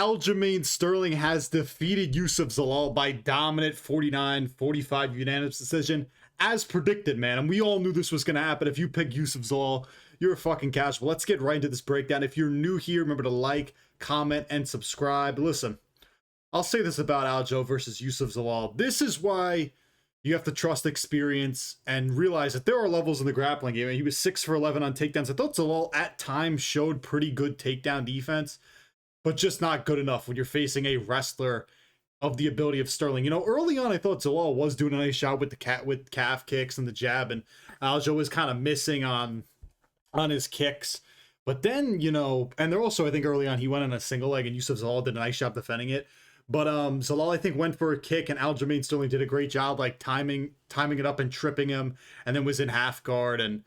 Aljamain Sterling has defeated Youssef Zalal by dominant 49-45 unanimous decision, as predicted, man. And we all knew this was going to happen. If you pick Youssef Zalal, you're a fucking casual. Let's get right into this breakdown. If you're new here, remember to like, comment, and subscribe. Listen, I'll say this about Aljo versus Youssef Zalal. This is why you have to trust experience and realize that there are levels in the grappling game. He was 6 for 11 on takedowns. I thought Zalal at times showed pretty good takedown defense, but just not good enough when you're facing a wrestler of the ability of Sterling. You know, early on, I thought Zalal was doing a nice job with with calf kicks and the jab, and Aljo was kind of missing on his kicks. But then, you know, and they're also, I think early on, he went on a single leg, and Youssef Zalal did a nice job defending it. But Zalal, I think, went for a kick, and Aljamain Sterling did a great job, like timing it up and tripping him, and then was in half guard and,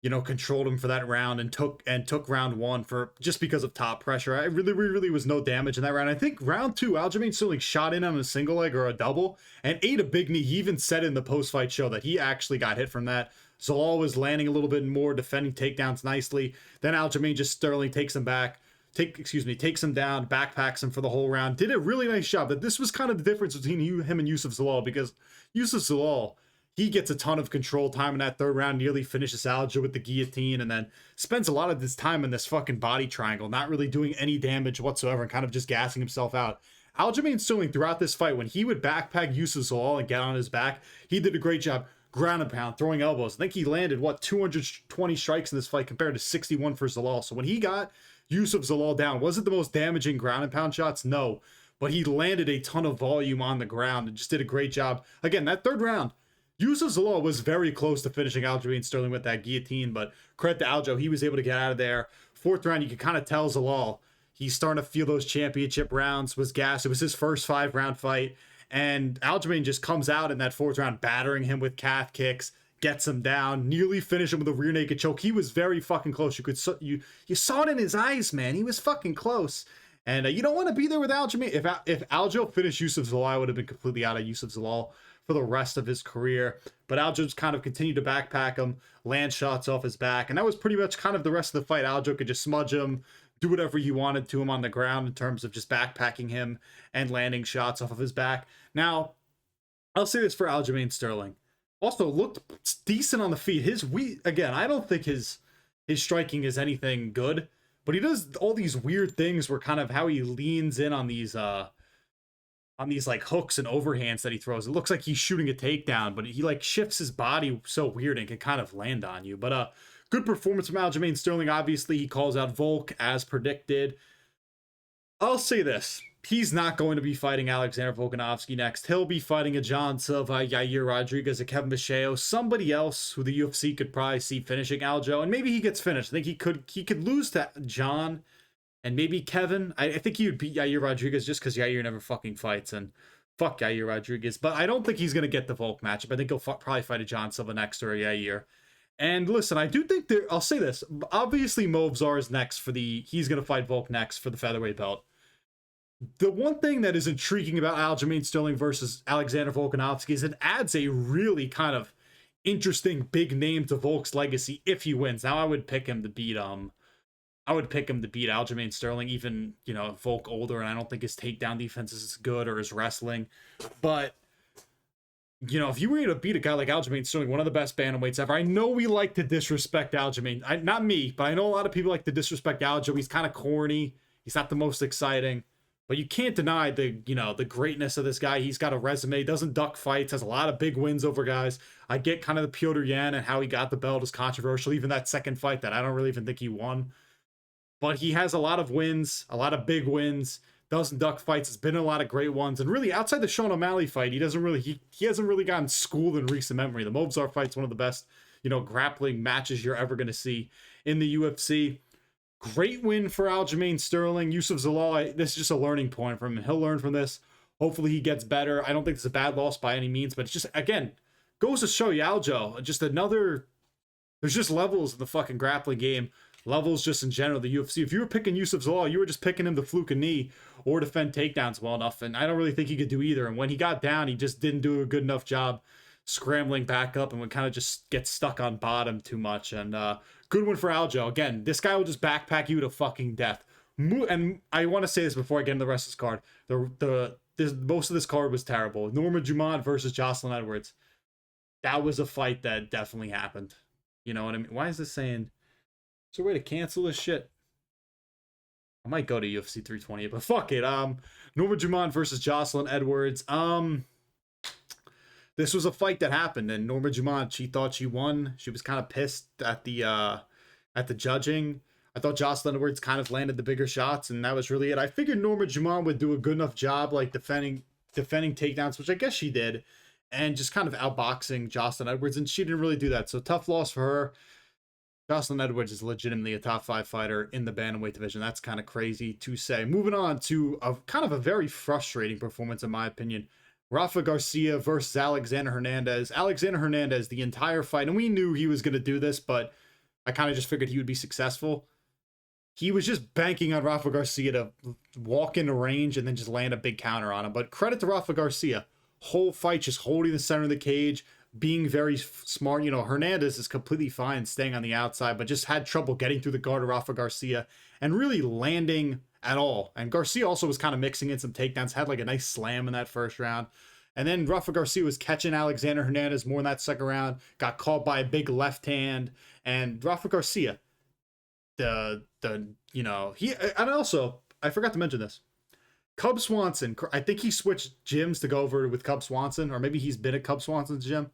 you know, controlled him for that round and took round one for just because of top pressure. I really was no damage in that round. I think round two, Aljamain Sterling shot in on a single leg or a double and ate a big knee. He even said in the post-fight show that he actually got hit from that. Zalal was landing a little bit more, defending takedowns nicely. Then Aljamain Sterling takes him back. Takes him down, backpacks him for the whole round. Did a really nice job. That this was kind of the difference between him and Youssef Zalal, because Youssef Zalal, he gets a ton of control time in that third round, nearly finishes Aljo with the guillotine, and then spends a lot of this time in this fucking body triangle, not really doing any damage whatsoever and kind of just gassing himself out. Aljamain Sterling, throughout this fight, when he would backpack Youssef Zalal and get on his back, he did a great job. Ground and pound, throwing elbows. I think he landed, 220 strikes in this fight compared to 61 for Zalal. So when he got Youssef Zalal down, was it the most damaging ground and pound shots? No. But he landed a ton of volume on the ground and just did a great job. Again, that third round, Youssef Zalal was very close to finishing Aljamain Sterling with that guillotine, but credit to Aljo, he was able to get out of there. Fourth round, you could kind of tell Zalal, he's starting to feel those championship rounds, was gassed. It was his first 5-round fight. And Aljamain just comes out in that fourth round, battering him with calf kicks, gets him down, nearly finished him with a rear naked choke. He was very fucking close. You saw it in his eyes, man. He was fucking close. And you don't want to be there with Aljamain. If Aljo finished Youssef Zalal, I would have been completely out of Youssef Zalal for the rest of his career. But Aljo just kind of continued to backpack him, land shots off his back. And that was pretty much kind of the rest of the fight. Aljo could just smudge him, do whatever he wanted to him on the ground in terms of just backpacking him and landing shots off of his back. Now, I'll say this for Aljamain Sterling. Also looked decent on the feet. Again, I don't think his striking is anything good, but he does all these weird things where kind of how he leans in on these like hooks and overhands that he throws. It looks like he's shooting a takedown, but he like shifts his body so weird and can kind of land on you. But good performance from Aljamain Sterling. Obviously, he calls out Volk as predicted. I'll say this. He's not going to be fighting Alexander Volkanovski next. He'll be fighting a John Silva, Yair Rodriguez, a Kevin Buchecha, somebody else who the UFC could probably see finishing Aljo, and maybe he gets finished. I think he could lose to John and maybe Kevin. I think he would beat Yair Rodriguez just because Yair never fucking fights, and fuck Yair Rodriguez. But I don't think he's going to get the Volk matchup. I think he'll probably fight a John Silva next or a Yair. And listen, I do think I'll say this. Obviously, Movzar is next he's going to fight Volk next for the featherweight belt. The one thing that is intriguing about Aljamain Sterling versus Alexander Volkanovski is it adds a really kind of interesting big name to Volk's legacy if he wins. Now, I would pick him to beat Aljamain Sterling, even, you know, Volk older, and I don't think his takedown defense is as good or his wrestling. But, you know, if you were to beat a guy like Aljamain Sterling, one of the best bantamweights ever, I know we like to disrespect Aljamain. Not me, but I know a lot of people like to disrespect Aljo. He's kind of corny. He's not the most exciting. But you can't deny the greatness of this guy. He's got a resume, doesn't duck fights, has a lot of big wins over guys. I get kind of the Piotr Yan and how he got the belt is controversial. Even that second fight that I don't really even think he won. But he has a lot of wins, a lot of big wins, doesn't duck fights. It's been a lot of great ones. And really, outside the Sean O'Malley fight, he hasn't really gotten schooled in recent memory. The Movzar fight's one of the best, you know, grappling matches you're ever going to see in the UFC. Great win for Aljamain Sterling. Youssef Zalal, this is just a learning point from him. He'll learn from this. Hopefully he gets better. I don't think it's a bad loss by any means, but it's just, again, goes to show you, Aljo, there's just levels in the fucking grappling game. Levels just in general, the UFC. If you were picking Youssef Zalal, you were just picking him to fluke a knee or defend takedowns well enough, and I don't really think he could do either. And when he got down, he just didn't do a good enough job scrambling back up and would kind of just get stuck on bottom too much. And good one for Aljo. Again, this guy will just backpack you to fucking death. And I want to say this before I get into the rest of this card. Most of this card was terrible. Norma Dumont versus Jocelyn Edwards. That was a fight that definitely happened. You know what I mean? Why is this saying? Is there a way to cancel this shit? I might go to UFC 320, but fuck it. Norma Dumont versus Jocelyn Edwards. This was a fight that happened, and Norma Dumont, she thought she won. She was kind of pissed at the judging. I thought Jocelyn Edwards kind of landed the bigger shots, and that was really it. I figured Norma Dumont would do a good enough job, like defending takedowns, which I guess she did, and just kind of outboxing Jocelyn Edwards, and she didn't really do that. So tough loss for her. Jocelyn Edwards is legitimately a top 5 fighter in the bantamweight division. That's kind of crazy to say. Moving on to a kind of a very frustrating performance, in my opinion. Rafa Garcia versus Alexander Hernandez. Alexander Hernandez, the entire fight, and we knew he was going to do this, but I kind of just figured he would be successful. He was just banking on Rafa Garcia to walk into range and then just land a big counter on him. But credit to Rafa Garcia. Whole fight just holding the center of the cage, being very smart. You know, Hernandez is completely fine staying on the outside, but just had trouble getting through the guard of Rafa Garcia and really landing at all. And Garcia also was kind of mixing in some takedowns, had like a nice slam in that first round. And then Rafa Garcia was catching Alexander Hernandez more in that second round, got caught by a big left hand. And Rafa Garcia, I forgot to mention this. Cub Swanson, I think he switched gyms to go over with Cub Swanson, or maybe he's been at Cub Swanson's gym.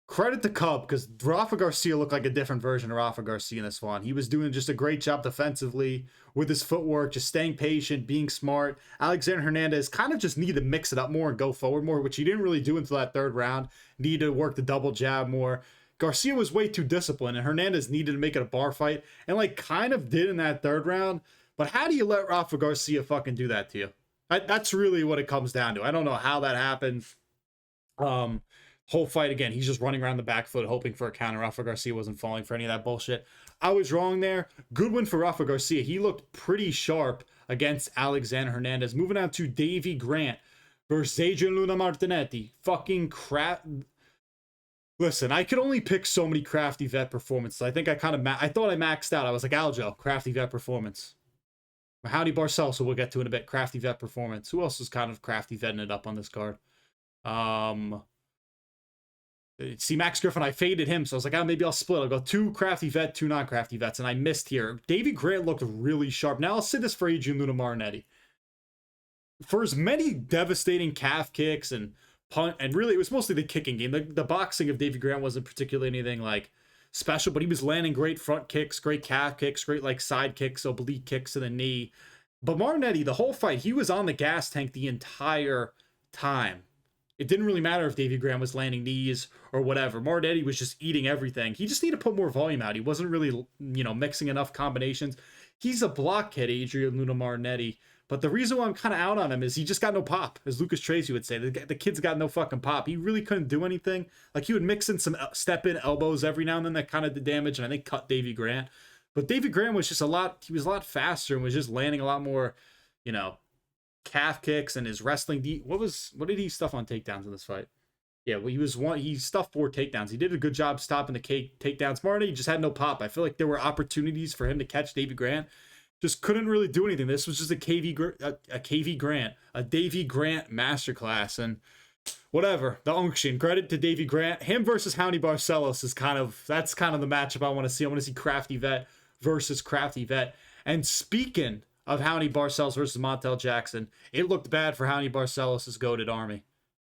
Credit to Cub, because Rafa Garcia looked like a different version of Rafa Garcia in this one. He was doing just a great job defensively with his footwork, just staying patient, being smart. Alexander Hernandez kind of just needed to mix it up more and go forward more, which he didn't really do until that third round. Needed to work the double jab more. Garcia was way too disciplined, and Hernandez needed to make it a bar fight, and like kind of did in that third round. But how do you let Rafa Garcia fucking do that to you? That's really what it comes down to. I don't know how that happened. Whole fight, again, he's just running around the back foot, hoping for a counter. Rafa Garcia wasn't falling for any of that bullshit. I was wrong there. Good win for Rafa Garcia. He looked pretty sharp against Alexander Hernandez. Moving on to Davey Grant versus Adrian Martinetti. Fucking crap. Listen, I could only pick so many crafty vet performances. I think I thought I maxed out. I was like, Aljo, crafty vet performance. Howdy Barcellos, so we'll get to in a bit. Crafty vet performance. Who else is kind of crafty vetting it up on this card? See, Max Griffin, I faded him, so I was like, maybe I'll split. I'll go 2 crafty vet, 2 non-crafty vets, and I missed here. Davey Grant looked really sharp. Now I'll say this for Adrian Martinetti. For as many devastating calf kicks and punt, and really it was mostly the kicking game. The boxing of Davey Grant wasn't particularly anything like special, but he was landing great front kicks, great calf kicks, great like side kicks, oblique kicks to the knee. But Martinetti, the whole fight, he was on the gas tank the entire time. It didn't really matter if Davey Grant was landing knees or whatever. Martinetti was just eating everything. He just needed to put more volume out. He wasn't really, mixing enough combinations. He's a blockhead, Adrian Martinetti. But the reason why I'm kind of out on him is he just got no pop, as Lucas Tracy would say. The kid's got no fucking pop. He really couldn't do anything. Like, he would mix in some step-in elbows every now and then that kind of did damage, and I think cut Davey Grant. But Davey Grant was just a lot faster and was just landing a lot more, calf kicks, and his wrestling. What did he stuff on takedowns in this fight? Yeah, well, he stuffed 4 takedowns. He did a good job stopping the takedowns. Martinetti just had no pop. I feel like there were opportunities for him to catch Davey Grant. Just couldn't really do anything. This was just a Davey Grant masterclass, and whatever. The unction. Credit to Davey Grant. Him versus Hernandez Barcellos is that's kind of the matchup I want to see. I want to see Crafty Vet versus Crafty Vet. And speaking of Hernandez Barcellos versus Montel Jackson, it looked bad for Hernandez Barcellos' goated army.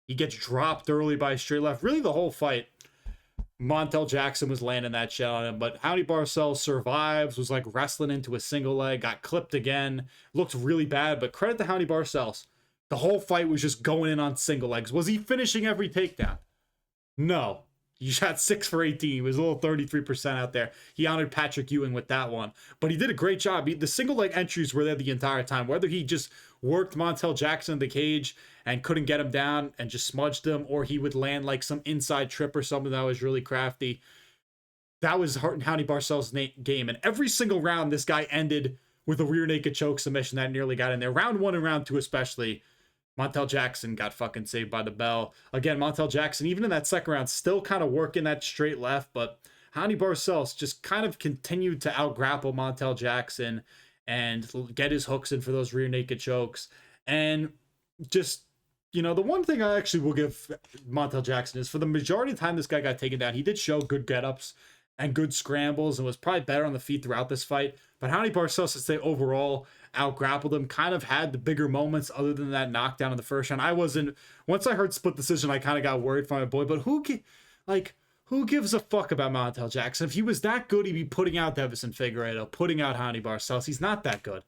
He gets dropped early by a straight left. Really, the whole fight, Montel Jackson was landing that shit on him, but Hernandez Barcellos survives, was like wrestling into a single leg, got clipped again, looked really bad, but credit to Hernandez Barcellos. The whole fight was just going in on single legs. Was he finishing every takedown? No. He shot 6 for 18. He was a little 33% out there. He honored Patrick Ewing with that one. But he did a great job. The single leg entries were there the entire time. Whether he just worked Montel Jackson in the cage and couldn't get him down and just smudged him, or he would land like some inside trip or something that was really crafty. That was Hernandez Barcellos' game. And every single round, this guy ended with a rear naked choke submission that nearly got in there. Round 1 and round 2 especially, Montel Jackson got fucking saved by the bell. Again, Montel Jackson, even in that second round, still kind of working that straight left, but Hernandez Barcellos just kind of continued to out-grapple Montel Jackson and get his hooks in for those rear naked chokes. And just, you know, the one thing I actually will give Montel Jackson is for the majority of the time this guy got taken down, he did show good get-ups and good scrambles and was probably better on the feet throughout this fight. But Raoni Barcelos, to say overall, out-grappled him, kind of had the bigger moments other than that knockdown in the first round. Once I heard split decision, I kind of got worried for my boy, but who gives a fuck about Montel Jackson? If he was that good, he'd be putting out Deiveson Figueiredo, putting out Raoni Barcelos. He's not that good.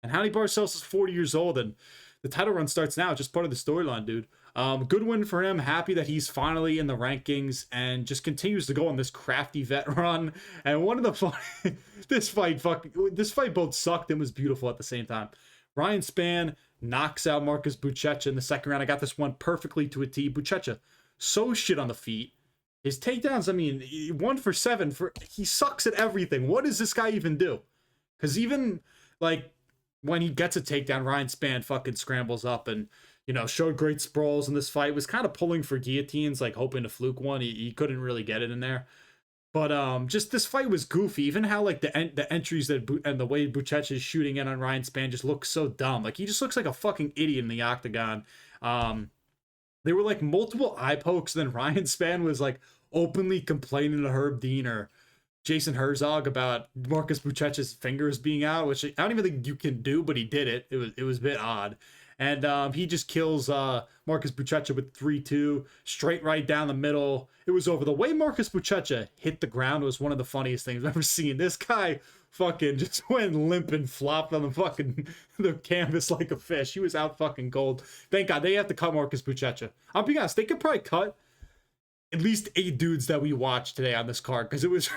And Raoni Barcelos is 40 years old, and the title run starts now. Just part of the storyline, dude. Good win for him. Happy that he's finally in the rankings and just continues to go on this crafty vet run. And one of the fun, this fight both sucked and was beautiful at the same time. Ryan Spann knocks out Marcus Buchecha in the second round. I got this one perfectly to a T. Buchecha, so shit on the feet. His takedowns, I mean, 1 for 7. He sucks at everything. What does this guy even do? Because even, like, when he gets a takedown, Ryan Spann fucking scrambles up and, you know, showed great sprawls in this fight. Was kind of pulling for guillotines, like hoping to fluke one. He couldn't really get it in there. But just this fight was goofy. Even how, like, the entries and the way Buchecha is shooting in on Ryan Spann just looks so dumb. Like, he just looks like a fucking idiot in the octagon. There were, like, multiple eye pokes. And then Ryan Spann was, like, openly complaining to Herb Dean or Jason Herzog about Marcus Buchecha's fingers being out, which I don't even think you can do, but he did it. It was a bit odd. And he just kills Marcus Buchecha with 3-2, straight right down the middle. It was over. The way Marcus Buchecha hit the ground was one of the funniest things I've ever seen. This guy fucking just went limp and flopped on the canvas like a fish. He was out fucking cold. Thank God they have to cut Marcus Buchecha. I'll be honest, they could probably cut at least 8 dudes that we watched today on this card, because it was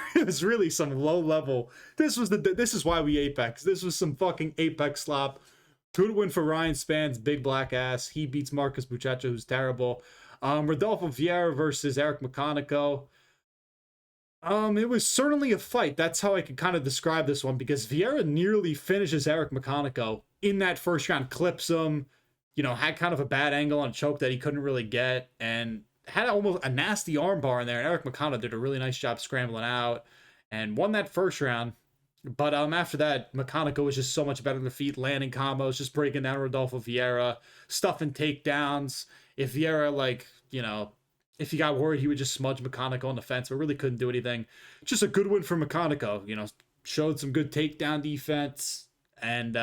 really some low level. This is why we Apex. This was some fucking Apex slop. Good win for Ryan Spann's big black ass. He beats Marcus Buchecha, who's terrible. Rodolfo Vieira versus Eric Meconico. It was certainly a fight. That's how I could kind of describe this one, because Vieira nearly finishes Eric Meconico in that first round, clips him, you know, had kind of a bad angle on a choke that he couldn't really get, and had almost a nasty armbar in there, and Eric Meconico did a really nice job scrambling out and won that first round. But after that, Meconico was just so much better in the feet, landing combos, just breaking down Rodolfo Vieira, stuffing takedowns. If Vieira, like, you know, if he got worried, he would just smudge Meconico on the fence, but really couldn't do anything. Just a good win for Meconico, you know, showed some good takedown defense and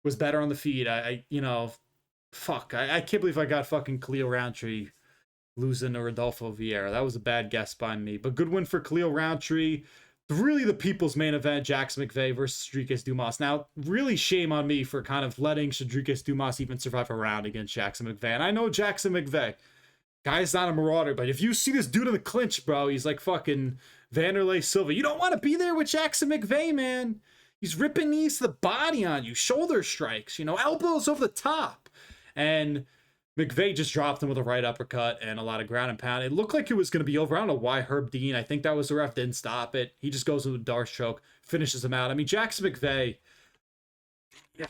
was better on the feet. I can't believe I got fucking Khalil Roundtree losing to Rodolfo Vieira. That was a bad guess by me. But good win for Khalil Roundtree. Really the people's main event, Jackson McVeigh versus Cedric Dumas. Now, really shame on me for kind of letting Cedric Dumas even survive a round against Jackson McVeigh. And I know Jackson McVeigh, guy's not a marauder, but if you see this dude in the clinch, bro, he's like fucking Vanderlei Silva. You don't want to be there with Jackson McVeigh, man. He's ripping knees to the body on you, shoulder strikes, you know, elbows over the top. And McVeigh just dropped him with a right uppercut and a lot of ground and pound. It looked like it was going to be over. I don't know why Herb Dean, I think that was the ref, didn't stop it. He just goes with a Darce choke, finishes him out. I mean, Jackson McVeigh,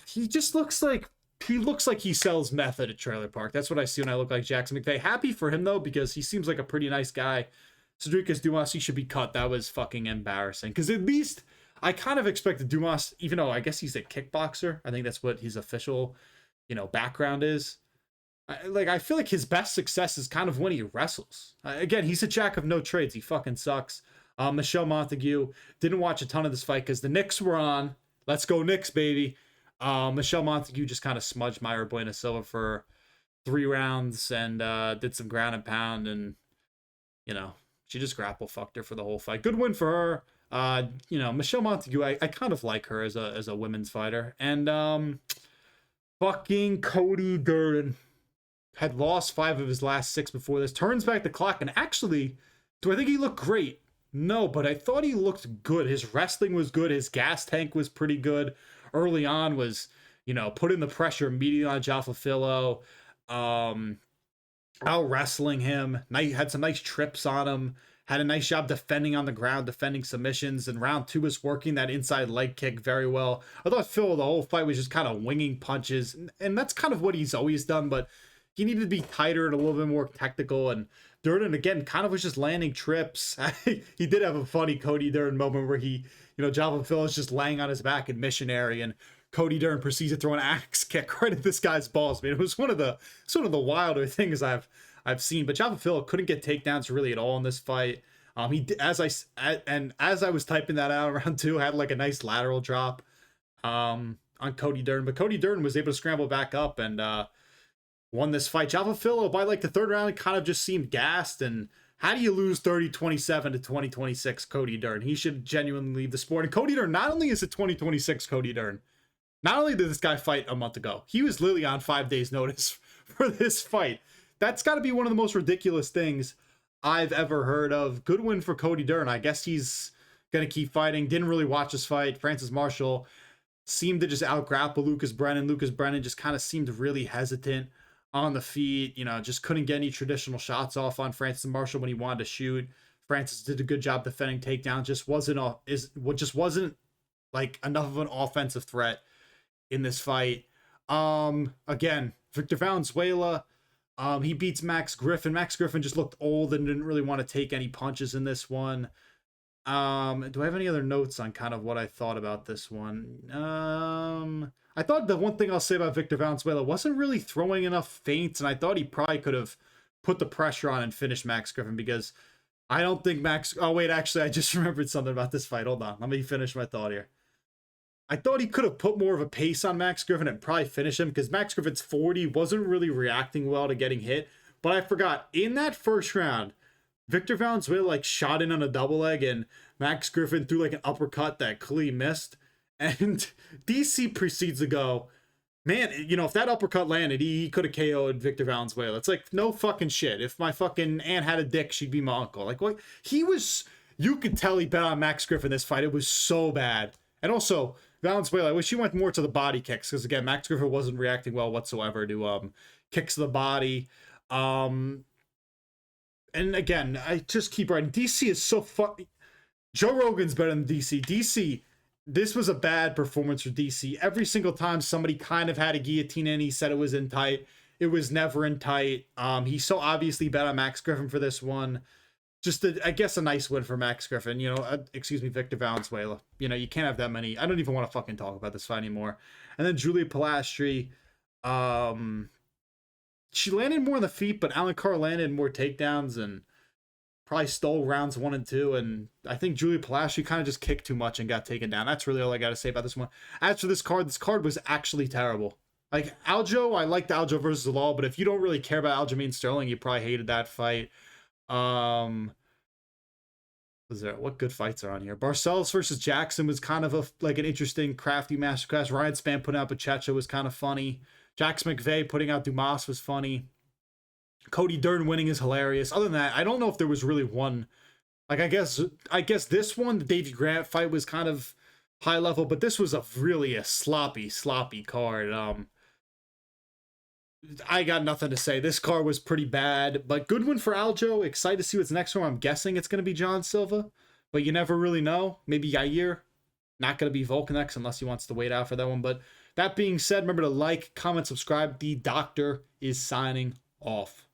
he just looks like he sells meth at a trailer park. That's what I see when I look like Jackson McVeigh. Happy for him, though, because he seems like a pretty nice guy. Cedric Dumas, he should be cut. That was fucking embarrassing. Because at least I kind of expected Dumas, even though I guess he's a kickboxer. I think that's what his official, you know, background is. I feel like his best success is kind of when he wrestles. Again, he's a jack of no trades. He fucking sucks. Michelle Montague, didn't watch a ton of this fight because the Knicks were on. Let's go Knicks, baby. Michelle Montague just kind of smudged Mayra Bueno Silva for 3 rounds and did some ground and pound, and, you know, she just grapple fucked her for the whole fight. Good win for her. You know, Michelle Montague, I kind of like her as a women's fighter. And fucking Cody Durden had lost 5 of his last 6 before this, turns back the clock, and actually, do I think he looked great? No, but I thought he looked good. His wrestling was good. His gas tank was pretty good. Early on was, you know, putting the pressure immediately on Jaffa Fillo, out wrestling him. Had some nice trips on him. Had a nice job defending on the ground, defending submissions. And round 2 was working that inside leg kick very well. I thought Fillo, the whole fight, was just kind of winging punches. And that's kind of what he's always done, but he needed to be tighter and a little bit more technical. And Durden, again, kind of was just landing trips. He did have a funny Cody Durden moment where he Java Phil is just laying on his back in missionary, and Cody Dern proceeds to throw an axe kick right at this guy's balls. I mean, it was one of the wilder things I've seen. But Java Phil couldn't get takedowns really at all in this fight. As I was typing that out around 2, had like a nice lateral drop on Cody Dern, but Cody Dern was able to scramble back up and won this fight. Java Phil, by like the 3rd round, kind of just seemed gassed. And how do you lose 30-27 to 2026 Cody Dern? He should genuinely leave the sport. And Cody Dern, not only is it 2026 Cody Dern, not only did this guy fight a month ago, he was literally on 5 days notice for this fight. That's got to be one of the most ridiculous things I've ever heard of. Good win for Cody Dern. I guess he's going to keep fighting. Didn't really watch this fight. Francis Marshall seemed to just out-grapple Lucas Brennan. Lucas Brennan just kind of seemed really hesitant on the feet. Just couldn't get any traditional shots off on Francis Marshall when he wanted to shoot. Francis did a good job defending takedowns. Just wasn't like enough of an offensive threat in this fight. Again, Victor Valenzuela, he beats Max Griffin. Max Griffin just looked old and didn't really want to take any punches in this one. Do I have any other notes on kind of what I thought about this one? I thought the one thing I'll say about Victor Valenzuela wasn't really throwing enough feints, and I thought he probably could have put the pressure on and finished Max Griffin, because I don't think oh wait, actually I just remembered something about this fight. Hold on, let me finish my thought here. I thought he could have put more of a pace on Max Griffin and probably finish him, because Max Griffin's 40, wasn't really reacting well to getting hit. But I forgot, in that first round, Victor Valenzuela like shot in on a double leg, and Max Griffin threw like an uppercut that clearly missed. And DC proceeds to go, man, if that uppercut landed, he could have KO'd Victor Valenzuela. It's like, no fucking shit. If my fucking aunt had a dick, she'd be my uncle. Like, what? You could tell he bet on Max Griffin this fight. It was so bad. And also, Valenzuela, I wish he went more to the body kicks, because again, Max Griffin wasn't reacting well whatsoever to kicks to the body. And again, I just keep writing. DC is so Joe Rogan's better than DC. DC, this was a bad performance for DC. Every single time somebody kind of had a guillotine in, he said it was in tight. It was never in tight. He so obviously bet on Max Griffin for this one. Just, I guess, a nice win for Max Griffin. Victor Valenzuela. You can't have that many. I don't even want to fucking talk about this fight anymore. And then Julia Pilastri. She landed more on the feet, but Alencar landed more takedowns and probably stole rounds 1 and 2. And I think Julia Pilastri kind of just kicked too much and got taken down. That's really all I got to say about this one. As for this card was actually terrible. Like, Aljo, I liked Aljo versus Zalal, but if you don't really care about Aljamain Sterling, you probably hated that fight. What good fights are on here? Barcellos versus Jackson was kind of an interesting, crafty masterclass. Ryan Spann putting out Buchecha was kind of funny. Jax McVeigh putting out Dumas was funny. Cody Dern winning is hilarious. Other than that, I don't know if there was really one. Like, I guess this one, the Davey Grant fight, was kind of high level, but this was really a sloppy card. I got nothing to say. This card was pretty bad, but good one for Aljo. Excited to see what's next one. I'm guessing it's going to be John Silva, but you never really know. Maybe Yair. Not going to be Volkanex unless he wants to wait out for that one. But that being said, remember to like, comment, subscribe. The doctor is signing off.